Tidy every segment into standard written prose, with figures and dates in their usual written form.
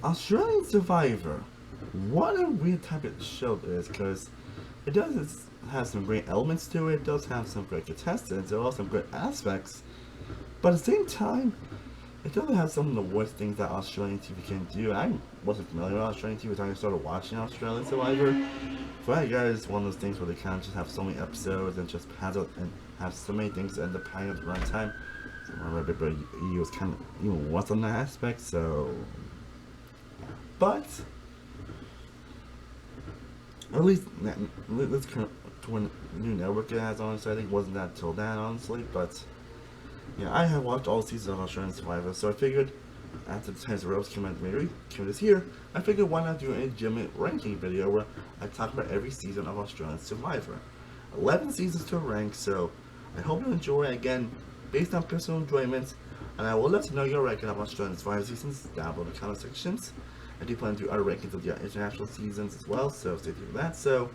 Australian Survivor. What a weird type of show it is, because it does have some great elements to it, it does have some great contestants, there are some great aspects, but at the same time, it doesn't have some of the worst things that Australian TV can do. I wasn't familiar with Australian TV until I started watching Australian Survivor. For I guess it's one of those things where they kind of just have so many episodes and just have so many things that end up padding up the runtime. So I remember he was kind of what's on that aspect. So, but at least let's to when new network it has on. So I think it wasn't that till then, honestly. But yeah, I have watched all seasons of Australian Survivor, so I figured after the Times of Ropes came this year, I figured why not do a legitimate ranking video where I talk about every season of Australian Survivor. 11 seasons to rank, so I hope you enjoy again, based on personal enjoyment, and I will let you know your ranking of Australian Survivor seasons down below in the comment sections. I do plan to do other rankings of the international seasons as well, so stay tuned for that. So,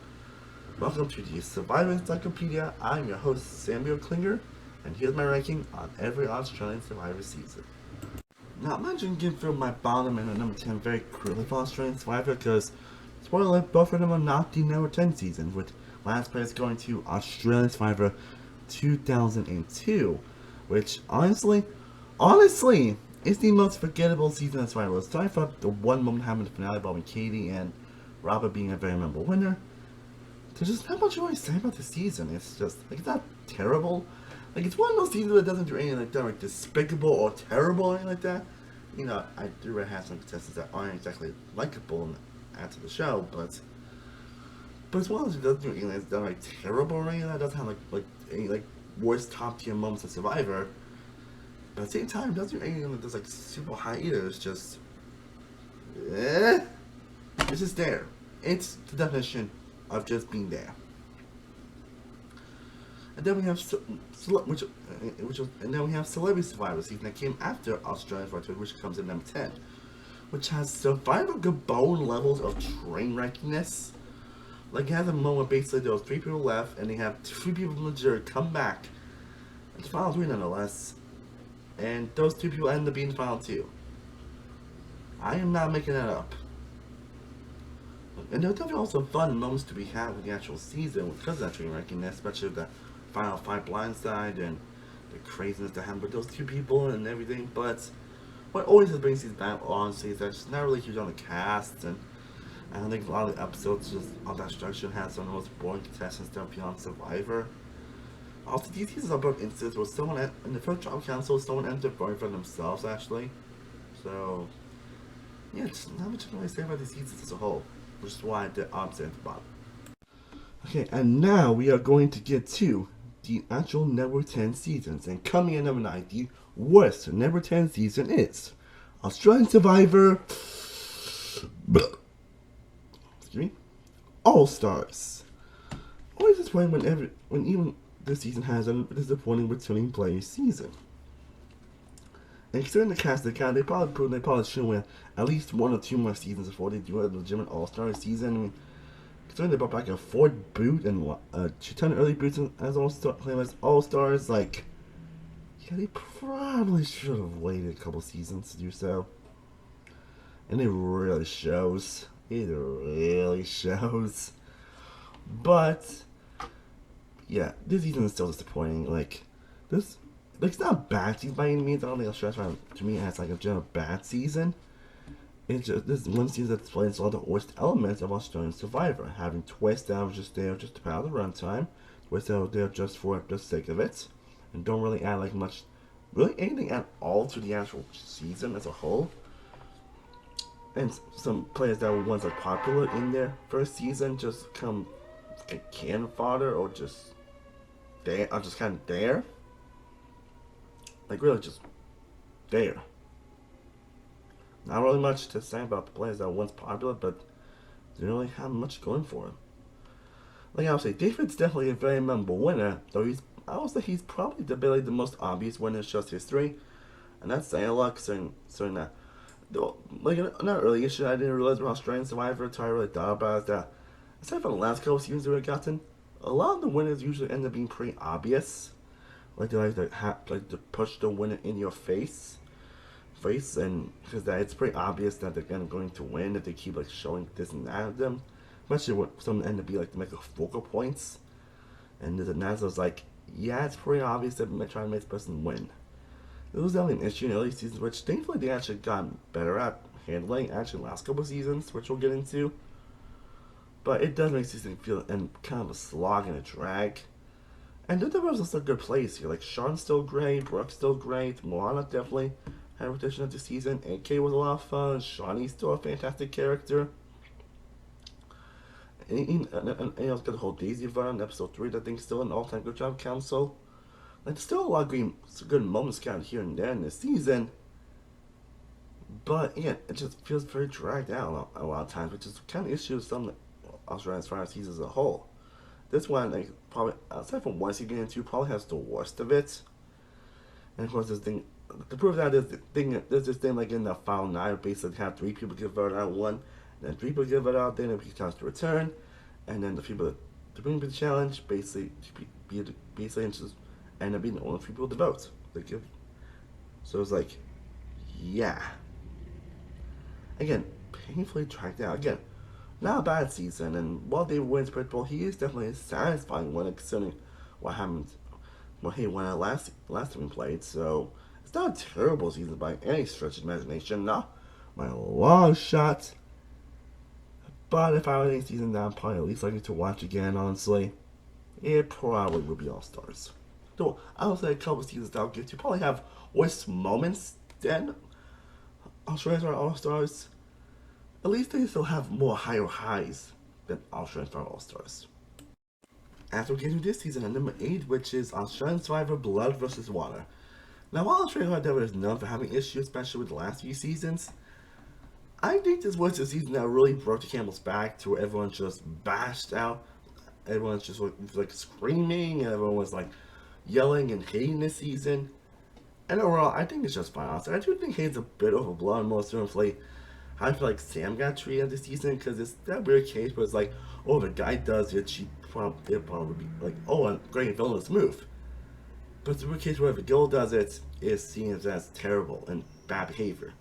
welcome to the Survivor Encyclopedia. I'm your host, Samuel Klinger, and here's my ranking on every Australian Survivor season. Now, imagine getting through my bottom and a number 10 very quickly for Australian Survivor, because, spoiler alert, both of them are not the number 10 seasons, with last place going to Australian Survivor 2002, which honestly, is the most forgettable season of Survivor. Aside from the one moment having the finale involving Katie and Robert being a very memorable winner, there's just not much more to say about the season. It's just, like, it's not terrible. Like, it's one of those seasons that doesn't do anything like that, like despicable or terrible or anything like that. I do have some contestants that aren't exactly likable after the show, but it's one of those that doesn't do anything that's done like terrible or anything like that. It doesn't have like any like worst top tier moments of Survivor. But at the same time, it doesn't do anything that's like super high either. It's just, it's just there. It's the definition of just being there. And then we have Celebrity Survivor season that came after Australian Survivor, which comes in number 10, which has Survivor Gabon levels of train wreckiness. Like, it has a moment basically there was 3 people left, and they have 3 people from the jury come back. It's final 3 nonetheless. And those 2 people end up being the final 2. I am not making that up. And there are definitely also fun moments to be had with the actual season because of that train wreckiness, especially the final 5 blindside and the craziness that happened with those 2 people and everything. But what always brings these back, honestly, is that it's not really huge on the cast, and I don't think a lot of the episodes just of that structure has some of the most boring contestants that appear on Survivor. Also, these seasons are both instances where someone in the first job council, someone ends up voting for themselves, actually. So, yeah, it's not much to really say about these seasons as a whole, which is why the opposite at the bottom. Okay, and now we are going to get to the actual Network 10 seasons. And coming in number 9, the worst Network 10 season is Australian Survivor. Excuse me. All Stars. Always disappointing when even this season has a disappointing returning player season. And considering the cast they probably should win at least 1 or 2 more seasons before they do a legitimate All-Star season. I mean, considering they brought back a Ford boot and a ton of early boots as All-Stars, like, yeah, they probably should have waited a couple seasons to do so. And it really shows. It really shows. But, yeah, this season is still disappointing. Like, it's not a bad season by any means. I don't think Australia, to me, has like a general bad season. It's just this one season that displays all the worst elements of Australian Survivor. Having twists that was just there just to power the runtime, twists that were there just for the sake of it, and don't really add like much, really anything at all to the actual season as a whole. And some players that were once like popular in their first season just come get cannon fodder or just there, are just kind of there. Like, really just there. Not really much to say about the players that were once popular, but didn't really have much going for him. Like I would say, David's definitely a very memorable winner, though I would say he's probably the most obvious winner in show's history. And that's saying a lot, considering that. Though, like, another early issue I didn't realize about Australian Survivor until I really thought about is that, aside from the last couple seasons we've gotten, a lot of the winners usually end up being pretty obvious. Like, they like to push the winner in your face. face, and because that it's pretty obvious that they're going to win if they keep like showing this and that of them, especially when some end up being like the focal points. And the Nazo's like, yeah, it's pretty obvious that they're trying to make this person win. It was definitely an issue in early seasons, which thankfully they actually got better at handling actually last couple of seasons, which we'll get into. But it does make season feel and kind of a slog and a drag. And there was also a good plays here. Like Sean's still great, Brooke's still great, Moana definitely had a rotation of the season. AK was a lot of fun. Shawnee's still a fantastic character. And also got the whole Daisy Vine in episode 3 that I think still an all-time good job council. Like still a lot of good moments kind of here and there in this season. But yeah, it just feels very dragged out a lot of times, which is kind of issue with some Australian as far as seasons as a whole. This one, like, probably, aside from one season and two, probably has the worst of it. And of course, this thing, to prove that, there's this thing like in the final 9, basically have 3 people get voted out, 1, then 3 people get voted out, then it becomes to return, and then the people to bring the challenge basically just end up being the only 3 people to vote. So it's like, yeah. Again, painfully dragged out. Again, not a bad season, and while David wins predictable, he is definitely a satisfying one considering what happened. Well, he won it last time we played, so it's not a terrible season by any stretch of imagination. Not by a long shot. But if I were any season that I'm probably at least likely to watch again, honestly, it probably would be All Stars. Though I would say a couple seasons that I'll get to probably have worse moments than Australians are All Stars. At least they still have more higher highs than Australian Survivor All Stars. After we get to this season at number 8, which is Australian Survivor Blood vs. Water. Now, while Australian Survivor is known for having issues, especially with the last few seasons, I think this was the season that really broke the camel's back to where everyone just bashed out. Everyone's just like screaming, and everyone was like yelling and hating this season. And overall, I think it's just fine. Honestly, I do think hate's a bit overblown, more certainly. I feel like Sam got treated this season because it's that weird case where it's like, oh, the guy does it, it'd probably be like, oh, a great villainous move. But it's a weird case where if a girl does it, it's seen as terrible and bad behavior.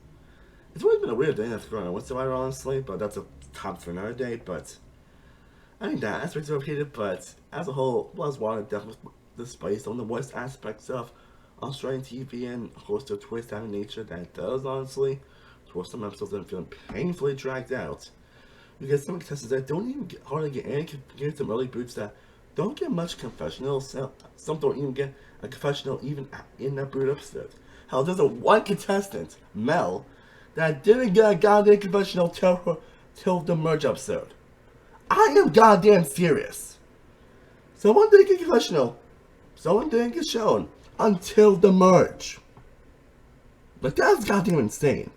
It's always been a weird thing that's going on with Survivor, honestly, but that's a top for another day. But I think that aspect is repeated, but as a whole, Blood Water definitely displays some of the worst aspects of Australian TV and, of course, the twist having nature that it does, honestly. For some episodes that I'm feeling painfully dragged out. You get some contestants that don't even hardly get any, get some early boots that don't get much confessional. Some don't even get a confessional even in that boot episode. Hell, there's a one contestant, Mel, that didn't get a goddamn confessional till the merge episode. I am goddamn serious. Someone didn't get confessional. Someone didn't get shown until the merge. But that's goddamn insane.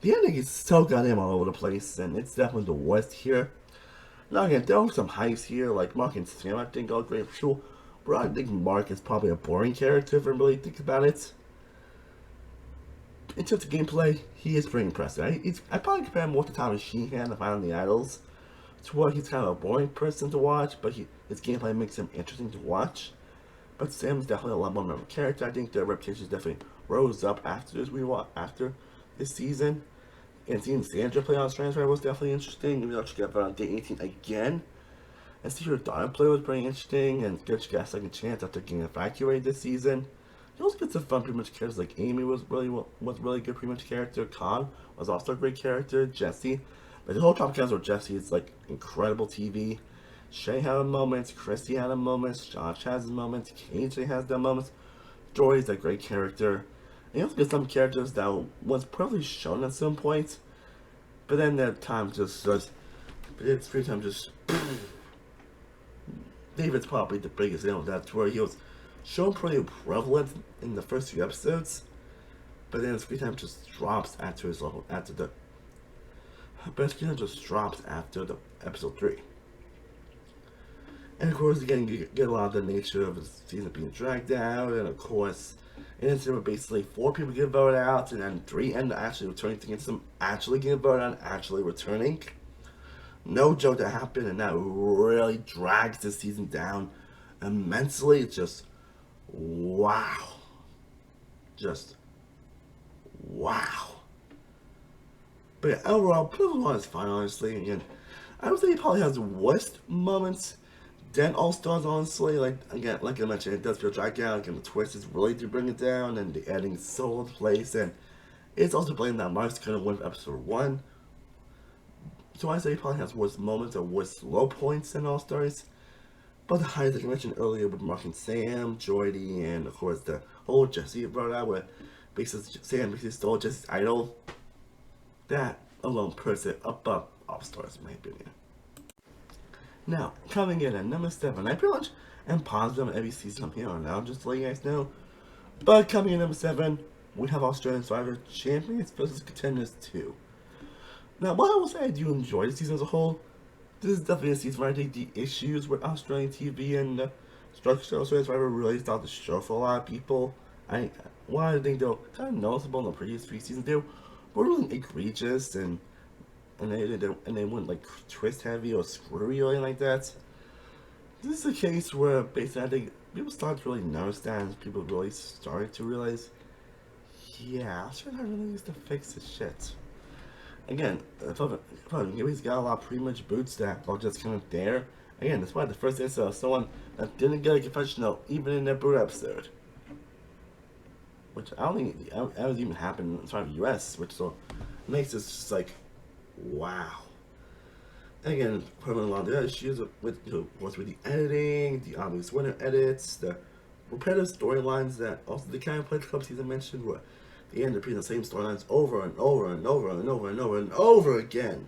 The ending is so goddamn all over the place, and it's definitely the worst here. Now again, there are some highs here, like Mark and Sam I think are great for sure, but I think Mark is probably a boring character if I really think about it. In terms of gameplay, he is pretty impressive. I probably compare him more to Tommy Sheehan of Island of the Idols, to where he's kind of a boring person to watch, but his gameplay makes him interesting to watch. But Sam is definitely a lot more of a character. I think their reputation definitely rose up after this season. And seeing Sandra play on Australian Survivor was definitely interesting. We actually got on day 18 again. And see her daughter play was pretty interesting. And she got a second chance after getting evacuated this season. You also get some fun pretty much characters like Amy was really good pretty much character. Khan was also a great character. Jesse. But the whole top cast with Jesse is like incredible TV. Shay had a moment. Christy had a moment. Josh has a moment. KJ has their moments. Jory's a great character. And you also get some characters that was probably shown at some point, but then their time it's free time just. David's probably the biggest deal. That's where he was shown pretty prevalent in the first few episodes, but then his free time just drops after the episode 3. And of course, again, you get a lot of the nature of the season being dragged out, and of course. And instead of basically 4 people get voted out, and then 3 end up actually returning against them, actually getting voted out, actually returning. No joke that happened, and that really drags this season down immensely. It's just, wow. Just, wow. But yeah, overall, Pivotal One is fine, honestly. Again, I would say it probably has worst moments than All Stars, honestly. Like again, like I mentioned, it does feel dragged out, and the twist is really to bring it down, and the editing is so out of place, and it's also blamed that Mark's couldn't win episode 1. So I say it probably has worse moments or worse low points than All Stars. But the highs, like I mentioned earlier, with Mark and Sam, Jordy, and of course the whole Jesse brought out where basically Sam basically stole Jesse's idol. That alone puts it above All Stars, in my opinion. Now, coming in at number 7, I pretty much am positive on every season from here on out, just to let you guys know. But coming in at number 7, we have Australian Survivor Champions versus Contenders 2. Now, while I will say I do enjoy the season as a whole, this is definitely a season where I think the issues with Australian TV and the structure of Australian Survivor really started to show for a lot of people. While I think they were kind of noticeable in the previous 3 seasons, they were really egregious and they weren't like twist heavy or screwy or anything like that. This is a case where basically I think people started to really notice that, and people really started to realize, yeah, Australia really needs to fix this shit. Again, he's got a lot of pretty-much boots that are just kind of there. Again, that's why the first episode of someone that didn't get a confessional even in their boot episode. Which I don't think that was even happened inside the US, which so makes this just like, wow. Again, probably a lot of the issues with the editing, the obvious winner edits, the repetitive storylines that also the kind of Players Club season mentioned, where they end up repeating the same storylines over and over and over and over and over and over again.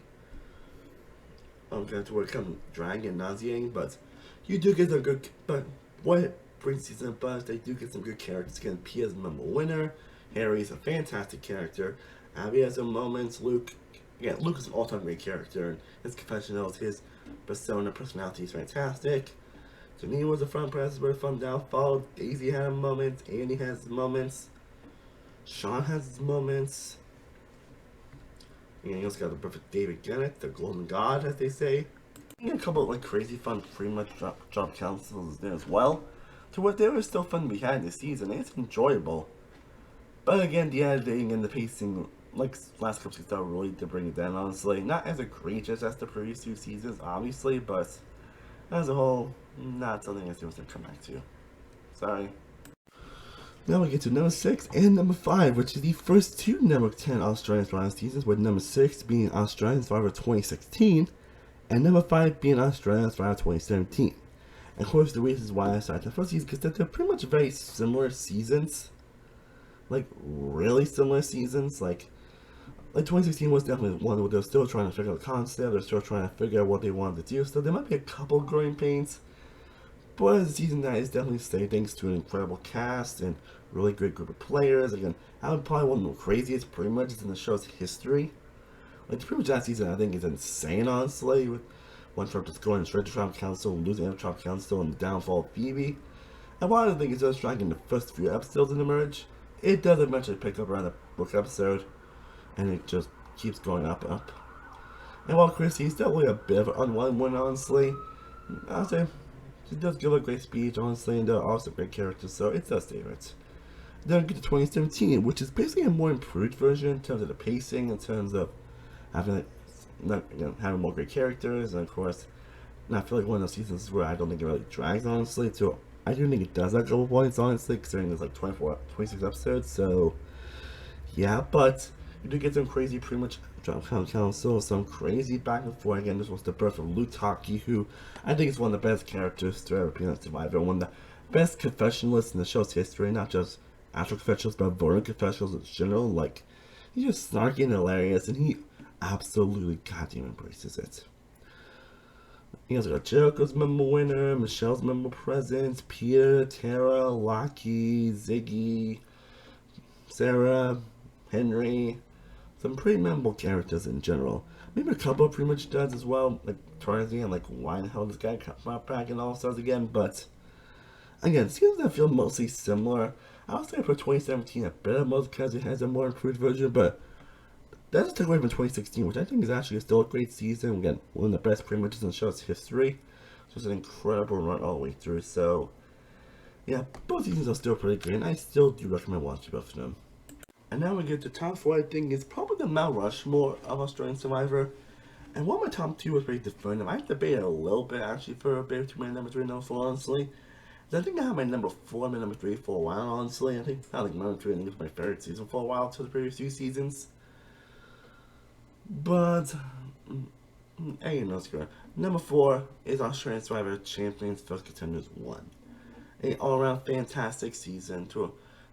To where it comes dragging and nauseating, but you do get a good. But what brings season buzz? They do get some good characters. Again, Pia's a memorable winner. Harry's a fantastic character. Abby has some moments. Luke is an all-time great character. And his confessionals, his persona, personality is fantastic. Janine was a fun presence with a fun downfall. Daisy had a moment. Andy has moments. Sean has his moments. And you also got the perfect David Gennett, the Golden God, as they say. And a couple of like crazy fun, pretty much drop councils there as well. To what there was still fun behind the season, and it's enjoyable. But again, the editing and the pacing, like last couple seasons, really did bring it down, honestly. Not as egregious as the previous 2 seasons, obviously, but as a whole, not something I see what's going to come back to. Sorry. Now we get to number 6 and number 5, which is the first 2 Network 10 Australian Survivor seasons, with number 6 being Australian Survivor 2016, and number 5 being Australian Survivor 2017. And of course, the reasons why I decided the first season is because they're pretty much very similar seasons. Like, really similar seasons. Like 2016 was definitely one where they're still trying to figure out the concept, they're still trying to figure out what they wanted to do, so there might be a couple growing pains. But as a season that is definitely staying thanks to an incredible cast and really great group of players. Again, having probably one of the craziest pretty much in the show's history. Like, the pretty much that season I think is insane, honestly, with one Trump just going straight to Trump Council, losing the Trump Council, and the downfall of Phoebe. And while I think it's just dragging the first few episodes in the merge, it does eventually pick up around the book episode, and it just keeps going up and up. And while Chrissy's definitely a bit of an unwilling one, honestly, I'll say she does give a great speech, honestly, and they're also great characters, so it does save it. Then we get to 2017, which is basically a more improved version in terms of the pacing, in terms of having having more great characters, and of course, and I feel like one of those seasons where I don't think it really drags, honestly, so I do think it does have a couple points, honestly, considering there's like 26 episodes, so yeah, but you do get some crazy pretty much Trump Council, some crazy back and forth. Again, this was the birth of Luke Taki, who I think is one of the best characters to ever appear on Survivor, one of the best confessionalists in the show's history, not just actual confessionals, but voting confessionals in general. Like, he's just snarky and hilarious, and he absolutely goddamn embraces it. You guys got Jericho's member winner, Michelle's member presence, Peter, Tara, Lockie, Ziggy, Sarah, Henry, some pretty memorable characters in general. Maybe a couple pretty much does as well, like Tarzan, and like why the hell this guy brought back and All Stars again, but again, seems that feel mostly similar. I would say for 2017 a bit of most because it has a more improved version, but that doesn't take away from 2016, which I think is actually still a great season. Again, one of the best pretty much in the show's history. Just an incredible run all the way through, so yeah, both seasons are still pretty great, and I still do recommend watching both of them. And now we get to top 4, I think, is probably the Mount Rushmore of Australian Survivor. And while my top 2 was very definitive, I debated a little bit actually for a bit between my number 3 and number 4, honestly. I think I had my number 4 and my number 3 for a while, honestly. I think my number 3 I think was my favorite season for a while to the previous 2 seasons. But hey, no screw. Number 4 is Australian Survivor Champions First Contenders 1. An all-around fantastic season.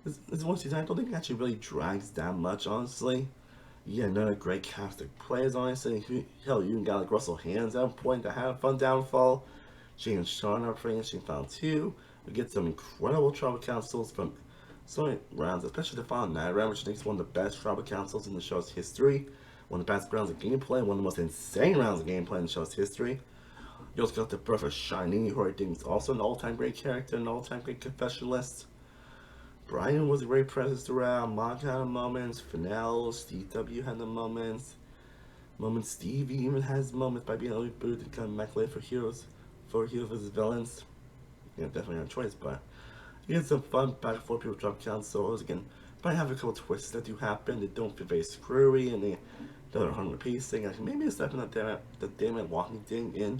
This one season I don't think it actually really drags that much, honestly. Yeah, another great cast of players, honestly. Hell, you even got like Russell Hands at one point that had a fun downfall. James Shawn are finishing final 2. We get some incredible tribal councils from some rounds, especially the final 9 round, which I think is one of the best tribal councils in the show's history. One of the best rounds of gameplay, one of the most insane rounds of gameplay in the show's history. You also got the birth of Shiny, who I think is also an all-time great character, an all-time great confessionalist. Brian was a great presence throughout. Mark had moments. Fennell, Steve W had the moments. Stevie even has moments by being able to boot and come back later for heroes versus villains. Yeah, definitely not a choice, but you get some fun back and forth people drop councils. Again, might have a couple twists that do happen. They don't feel very screwy and they don't harm the pacing. Like maybe it's stepping up the damn walking thing in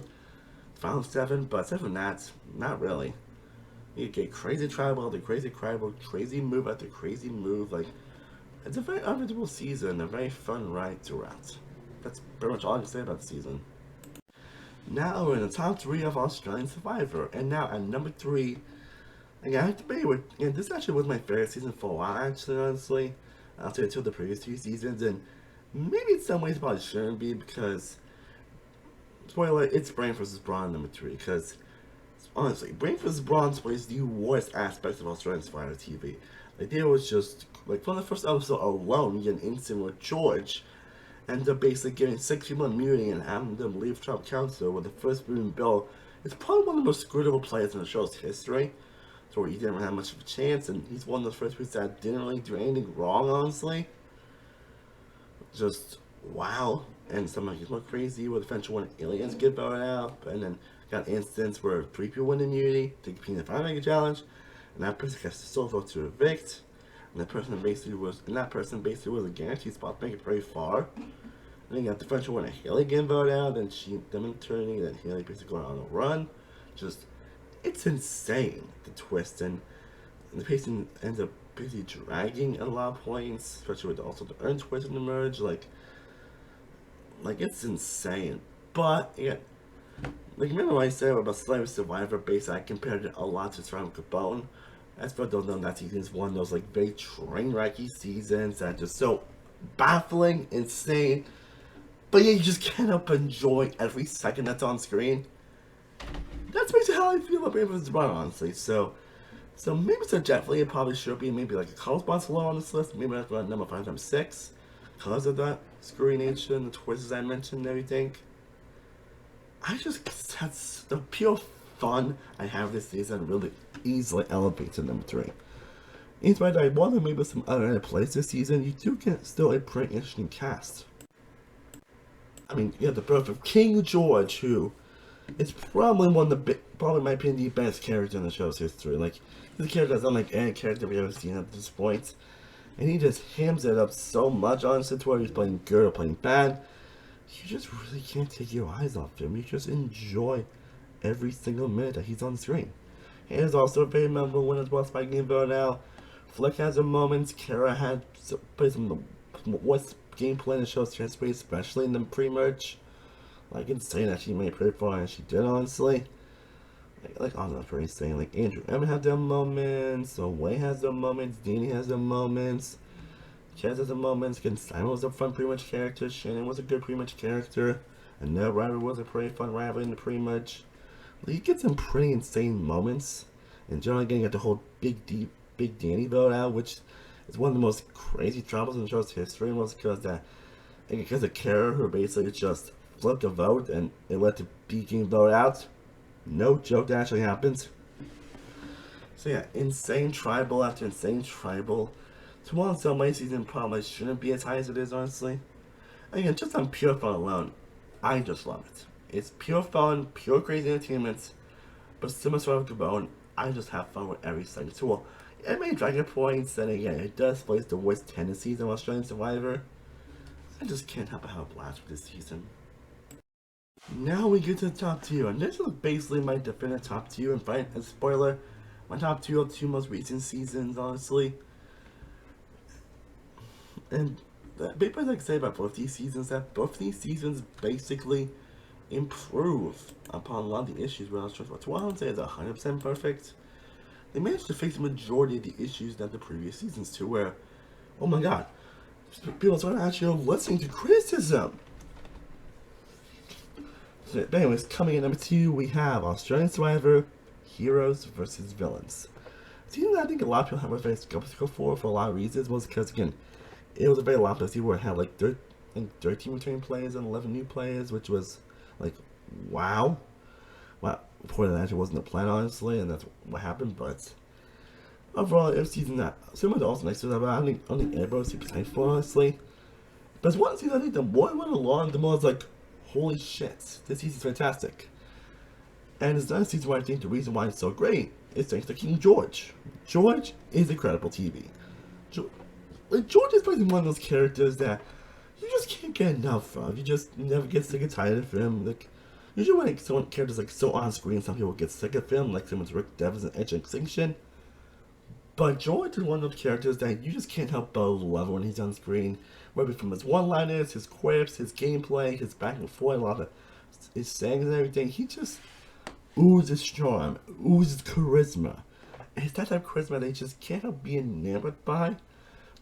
Final 7, but aside from that, not really. You get crazy tribal, crazy move after crazy move. Like, it's a very unpredictable season, a very fun ride throughout. That's pretty much all I can say about the season. Now we're in the top 3 of Australian Survivor, and now at number 3, again, I have to debate with, and this actually was my favorite season for a while, actually, honestly. I'll say until the previous 2 seasons, and maybe in some ways probably shouldn't be, because, spoiler, it's Brain vs. Brawn number 3, because honestly, Brain vs. Brawn displays the worst aspects of Australian Survivor TV. Like, there was just, like, from the first episode alone, you get an incident with George, ends up basically giving 6 people immunity and having them leave Tribal Council with the first boom Bill. It's probably one of the most screwable players in the show's history, so he didn't have much of a chance, and he's one of the first people that didn't really do anything wrong, honestly. Just, wow. And sometimes he's more crazy with eventually when aliens get voted out, and then got an instance where 3 people win immunity, take a peanut fire making challenge, and that person gets to still vote to evict, and that person basically was a guaranteed spot to make it very far. And then you got the French one, Haley getting voted out, then them turning, then Haley basically going on a run. Just, it's insane, the twist, and the pacing ends up basically dragging at a lot of points, especially with also the earn twist in the merge. Like it's insane. But yeah, like remember what I said about Slave Survivor base, I compared it a lot to Survivor Gabon. As for those know, that season is one of those like very train wrecky seasons that are just so baffling, insane. But yeah, you just can't help but enjoy every second that's on screen. That's basically how I feel about Brave vs. Brawn, honestly. So maybe subjectively it probably should be maybe like a couple spots low on this list. Maybe like number 5, number 6. Because of that screwy nature and the twists I mentioned and everything. I just, that's the pure fun I have this season really easily elevates to number 3. In spite that I want to maybe some other plays this season, you do get still a pretty interesting cast. I mean, you have the birth of King George, who is probably probably my opinion, the best character in the show's history. Like, he's a character that's unlike any character we've ever seen at this point. And he just hams it up so much, honestly, to where he's playing good or playing bad. You just really can't take your eyes off him. You just enjoy every single minute that he's on screen. He is also a very memorable win as well, Spike getting voted out. Fleck has her moments. Kara had played some of the worst gameplay in the show's history, especially in the pre-merge. Like, insane that she made pretty far, and she did, honestly. Like all that's pretty insane. Like, Andrew Emmett had their moments, Way has their moments, Deanie has their moments, Chaz has their moments, again, Simon was a fun pre-merge character, Shannon was a good pre-merge character, and Ned Ryder was a pretty fun rival in the pre-merge. Like, you get some pretty insane moments, and generally getting at the whole Big Danny vote out, which is one of the most crazy troubles in the show's history, was because of Kara, who basically just flipped a vote, and it led to Big getting voted out. No joke, that actually happens. So yeah, insane tribal after insane tribal. So while in some ways season probably shouldn't be as high as it is, honestly. Again, just on pure fun alone, I just love it. It's pure fun, pure crazy entertainment. But similar to Gabon, I just have fun with every second. So well, it may drag your points, and again, it does place the worst tendencies of Australian Survivor. I just can't help but have a blast with this season. Now we get to the top 2, and this is basically my definitive top 2, and fine, as spoiler, my top 2 of 2 most recent seasons, honestly. And the big part I can say about both these seasons, that both these seasons basically improve upon a lot of the issues where I was trying to, I won't say it's 100% perfect. They managed to fix the majority of the issues that the previous seasons too, where, oh my god, people started actually listening to criticism. So, anyways, coming in number 2, we have Australian Survivor, Heroes versus Villains. A season that I think a lot of people have a very skeptical for a lot of reasons, was because, again, it was a very lot of season where it had like 13 returning players and 11 new players, which was like, wow. Well, reported that actually wasn't the plan, honestly, and that's what happened, but overall, it was a season that similar to also next to that, but I don't think everybody was super excited for, honestly. But it's one season I think the more it went along, the more I was like, holy shit, this season's fantastic. And it's not a season where I think the reason why it's so great is thanks to King George. George is incredible TV. George is probably one of those characters that you just can't get enough of. You just never get sick and tired of him. Like, usually when someone characters like so on screen, some people get sick of him, like someone's Rick Devens and Edge Extinction. But George is one of those characters that you just can't help but love when he's on screen. Whether from his one-liners, his quips, his gameplay, his back and forth, a lot of his sayings and everything, he just oozes charm, oozes charisma. And it's that type of charisma that you just can't help being enamored by.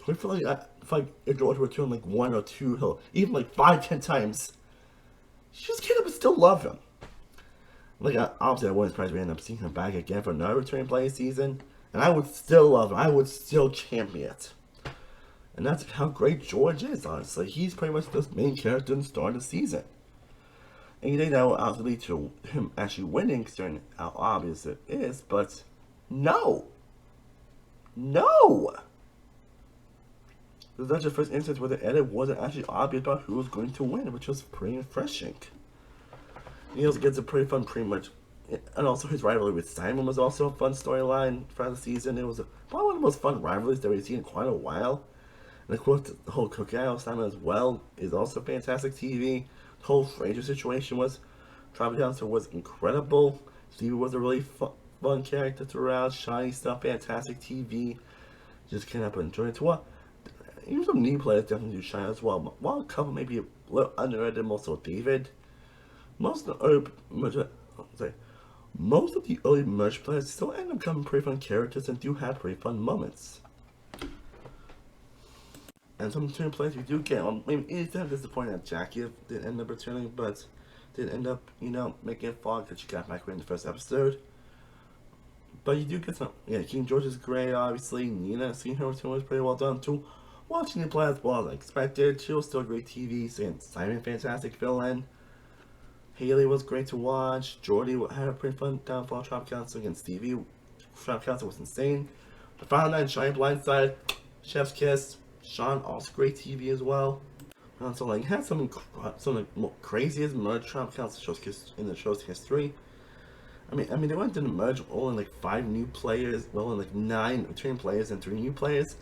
So I feel like if George were to like 1 or 2, even like 5, 10 times, you just can't help but still love him. Like, obviously I wasn't surprised we end up seeing him back again for another returning play season. And I would still love him. I would still champion it. And that's how great George is, honestly. He's pretty much the main character in the start of the season. And you think that will obviously lead to him actually winning, considering how obvious it is, but no! No! That's the first instance where the edit wasn't actually obvious about who was going to win, which was pretty refreshing. He also gets a pretty fun, pretty much, and also his rivalry with Simon was also a fun storyline throughout the season. It was probably one of the most fun rivalries that we've seen in quite a while. And of course, the whole Cookout Simon as well is also fantastic TV. The whole Fraser situation was, Travis Johnson was incredible. Stevie was a really fun character throughout. Shiny stuff, fantastic TV. Just can't help but enjoy it. Well, even some new players definitely do shine as well. While a couple maybe a little underrated, most of David. Most of the early merge players still end up becoming pretty fun characters and do have pretty fun moments. And some returning players we do get, maybe it's kind of disappointing that Jackie didn't end up returning, but did end up, making it fall because she got back in the first episode. But you do get some, King George is great, obviously. Nina, seeing her return was pretty well done too. Watching the play as well as I expected. She was still great TV, and Simon, fantastic villain. Haley was great to watch. Jordy had a pretty fun downfall. Trap Council against Stevie. Trap Council was insane. The Final Night, Shine Blindside, Chef's Kiss. Sean, also great TV as well. So like had some craziest merge Trap Council in the show's history. I mean they went to the merge all in like 5 new players, well in like 9 returning players and 3 new players.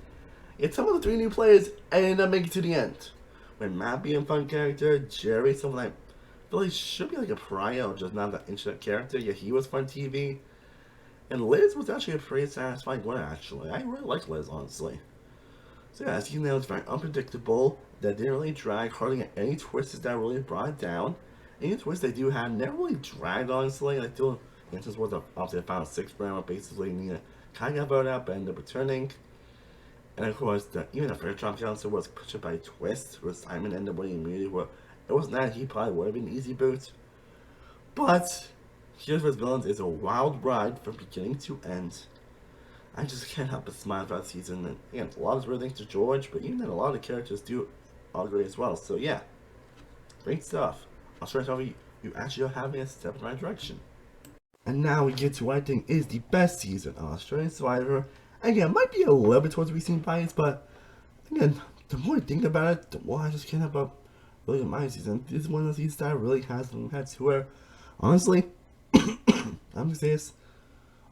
Yet some of the 3 new players ended up making it to the end. When Matt being a fun character, Jerry, someone like Billy should be like a pariah, just not that interesting character, yet he was fun TV. And Liz was actually a pretty satisfying one, actually. I really liked Liz, honestly. So yeah, as you know, it's very unpredictable. That didn't really drag, hardly any twists that really brought it down. Any twists they do have never really dragged, honestly. Like, the instance was obviously a final 6 round, basically Nina kind of got voted out, but ended up returning. And of course, even the first Trump Council was pushed by a twist, where Simon ended up winning immediately, where it wasn't that he probably would have been an easy boot. But Heroes vs. Villains is a wild ride from beginning to end. I just can't help but smile throughout the season. And again, a lot of really thanks to George, but even then, a lot of the characters do all great as well. So yeah, great stuff. I'll try to tell you actually are having a step in the right direction. And now we get to what I think is the best season of Australian Survivor. Again, it might be a little bit towards recent bias, but again, the more I think about it, the more I just can't help but really my season. This is one of the seasons that really has had to where, honestly, I'm gonna say this: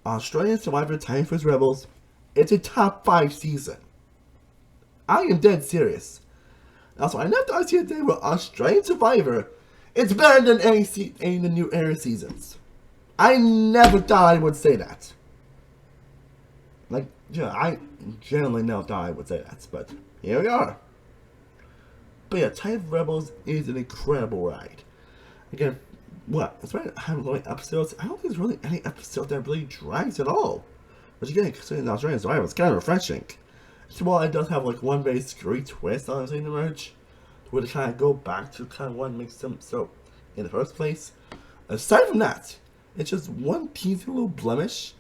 Australian Survivor Time vs Rebels It's a top 5 season. I am dead serious. Also, I never thought I'd see a day where Australian Survivor is better than any of the new era seasons. I never thought I would say that. Like, yeah, I generally never thought I would say that, but here we are. But yeah, Titan Rebels is an incredible ride. Again, what? It's right. I haven't really episodes. I don't think there's really any episode that really drags at all. Which again, considering the Australian Survivor, it's kind of refreshing. So while it does have like one very screwy twist on the merge, where they kind of go back to kind of what makes them so in the first place. Aside from that, it's just one teasy little blemish.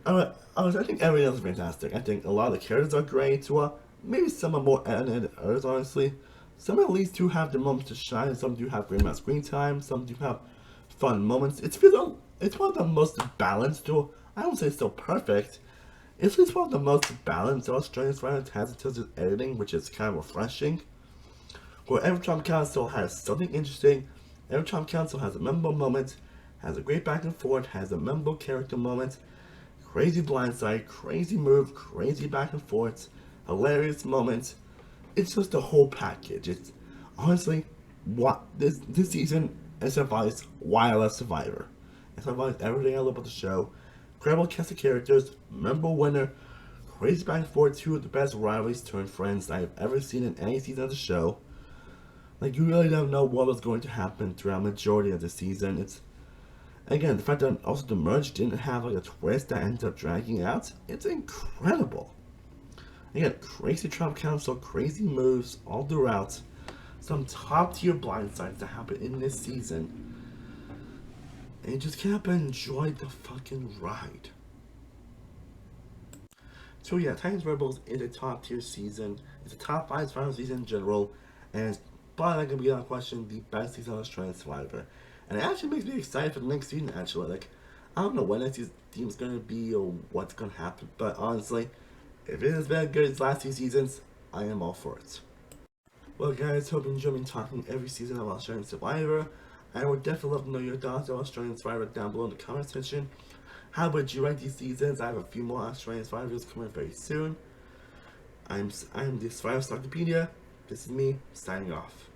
I think everything else is fantastic. I think a lot of the characters are great. Well, maybe some are more edited than others, honestly. Some at least do have their moments to shine. Some do have great amount of screen time. Some do have fun moments. It's one of the most balanced. Or I don't say it's still perfect. It's just one of the most balanced Australian Survivor has in terms of editing, which is kind of refreshing. Where every Trump Council has something interesting. Every Trump Council has a memorable moment, has a great back and forth, has a memorable character moment, crazy blindside, crazy move, crazy back and forth, hilarious moments. It's just a whole package. It's honestly what this season exemplifies why I love Survivor. It exemplifies everything I love about the show. Incredible cast of characters, memorable winner, crazy back and forth, two of the best rivalries turned friends I've ever seen in any season of the show. Like, you really don't know what was going to happen throughout the majority of the season. It's, again, the fact that also the merge didn't have like a twist that ended up dragging out, it's incredible. Again, crazy Trump Council, crazy moves all throughout. Some top tier blindsides that happen in this season. And you just can't but enjoy the fucking ride. So yeah, Titans Rebels is a top tier season. It's a top 5 Survivor season in general. And it's probably not gonna be without question the best season of Australian Survivor. And it actually makes me excited for the next season actually. Like, I don't know when next season's team is gonna be or what's gonna happen, but honestly, if it has been as good as last 2 seasons, I am all for it. Well guys, hope you enjoy me talking every season of Australian Survivor. I would definitely love to know your thoughts on Australian Survivor down below in the comment section. How would you rate these seasons? I have a few more Australian Survivors coming very soon. I'm the Survivor Encyclopedia. This is me, signing off.